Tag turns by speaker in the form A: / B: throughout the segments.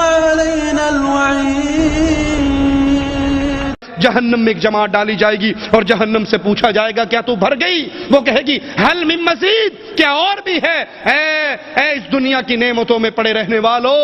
A: علينا الوعيد.
B: جہنم میں ایک جماعت ڈالی جائے گی اور جہنم سے پوچھا جائے گا کیا تو بھر گئی؟ وہ کہے گی حل من مزید، کیا اور بھی ہے؟ اے اس دنیا کی نعمتوں میں پڑے رہنے والو،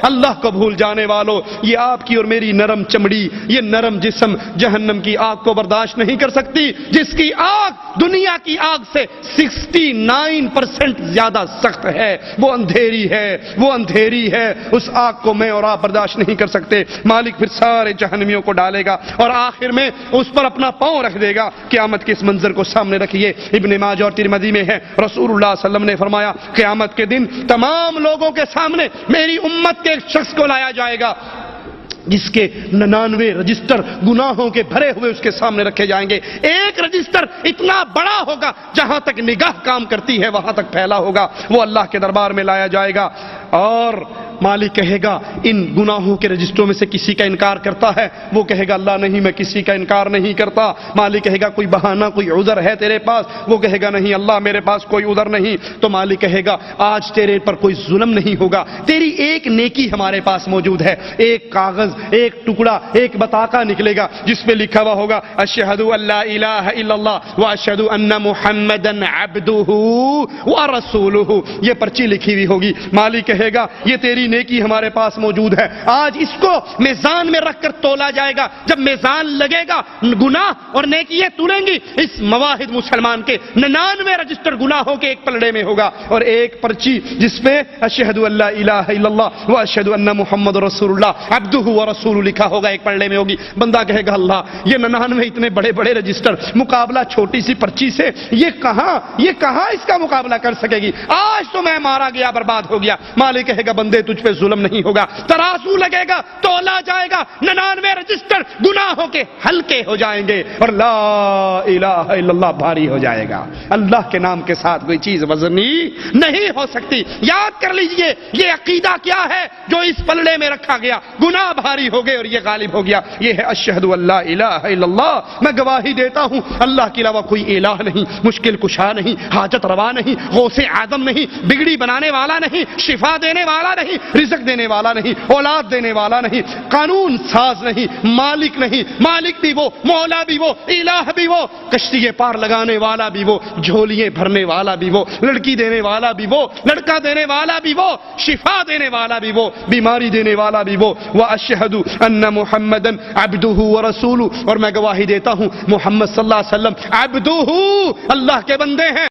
B: اللہ کو بھول جانے والو، یہ آپ کی اور میری نرم چمڑی، یہ نرم جسم جہنم کی آگ کو برداشت نہیں کر سکتی، جس کی آگ دنیا کی آگ سے 69% زیادہ سخت ہے، وہ اندھیری ہے، وہ اندھیری ہے، اس آگ کو میں اور آپ برداشت نہیں کر سکتے۔ مالک پھر سارے جہنمیوں کو ڈالے گا اور آخر میں اس پر اپنا پاؤں رکھ دے گا۔ قیامت کے اس منظر کو سامنے رکھیے، ابن ماجہ اور ترمذی میں ہے، رسول اللہ صلی اللہ علیہ وسلم نے فرمایا قیامت کے دن تمام لوگوں کے سامنے میری امت کے ایک شخص کو لایا جائے گا جس کے 99 رجسٹر گناہوں کے بھرے ہوئے اس کے سامنے رکھے جائیں گے۔ ایک رجسٹر اتنا بڑا ہوگا جہاں تک نگاہ کام کرتی ہے وہاں تک پھیلا ہوگا، وہ اللہ کے دربار میں لایا جائے گا اور مالک کہے گا ان گناہوں کے رجسٹروں میں سے کسی کا انکار کرتا ہے؟ وہ کہے گا اللہ نہیں، میں کسی کا انکار نہیں کرتا۔ مالک کہے گا کوئی بہانہ، کوئی عذر ہے تیرے پاس؟ وہ کہے گا نہیں اللہ میرے پاس کوئی عذر نہیں۔ تو مالک کہے گا آج تیرے پر کوئی ظلم نہیں ہوگا، تیری ایک نیکی ہمارے پاس موجود ہے، ایک کاغذ، ایک ٹکڑا، ایک بطاقہ نکلے گا جس پہ لکھا ہوا ہوگا اشہد ان لا الہ الا اللہ واشہد ان محمدا عبدہ ورسولہ، یہ پرچی لکھی ہوئی ہوگی۔ مالک کہے گا یہ تیری نیکی ہمارے پاس موجود ہے، آج اس کو میزان میں رکھ کر تولا جائے گا، جب میزان لگے گا گناہ اور نیکیاں تلیں گی، اس مواحد مسلمان کے 99 رجسٹر گناہوں کے ایک پلڑے میں ہوگا اور ایک پرچی جس پہ اشہد ان لا الہ الا اللہ واشہد ان محمد رسول اللہ عبدہ ورسولہ لکھا ہوگا، ایک پلڑے میں ہوگی۔ بندہ کہے گا اللہ یہ 99 اتنے بڑے بڑے رجسٹر مقابلہ چھوٹی سی پرچی سے، یہ کہاں اس کا مقابلہ کر سکے گی؟ آج تو میں مارا گیا، برباد ہو گیا۔ مالک کہے گا بندے تجھ پہ ظلم نہیں ہوگا، ترازو لگے گا، تولا جائے گا، 99 رجسٹر گناہوں کے ہلکے ہو جائیں گے اور لا الہ الا اللہ بھاری ہو جائے گا۔ اللہ کے نام کے ساتھ کوئی چیز وزنی نہیں ہو سکتی۔ یاد کر لیجئے یہ عقیدہ کیا ہے جو اس پلڑے میں رکھا گیا، گناہ بھاری ہو گئے اور یہ غالب ہو گیا، یہ ہے اشہد ان لا الہ الا اللہ، میں گواہی دیتا ہوں اللہ کے علاوہ کوئی الہ نہیں، مشکل کشا نہیں، حاجت روا نہیں، غوث اعظم نہیں، بگڑی بنانے والا نہیں، شفا دینے والا نہیں، رزق دینے والا نہیں، اولاد دینے والا نہیں، قانون ساز نہیں، مالک نہیں، مالک بھی وہ، مولا بھی وہ، الہ بھی وہ، کشتی پار لگانے والا بھی وہ، جھولیے بھرنے والا بھی وہ، لڑکی دینے والا بھی وہ، لڑکا دینے والا بھی وہ، شفا دینے والا بھی وہ، بیماری دینے والا بھی وہ، واشہد ان محمدا عبدہ ورسولہ، اور میں گواہی دیتا ہوں محمد صلی اللہ علیہ وسلم عبدہ، اللہ کے بندے ہیں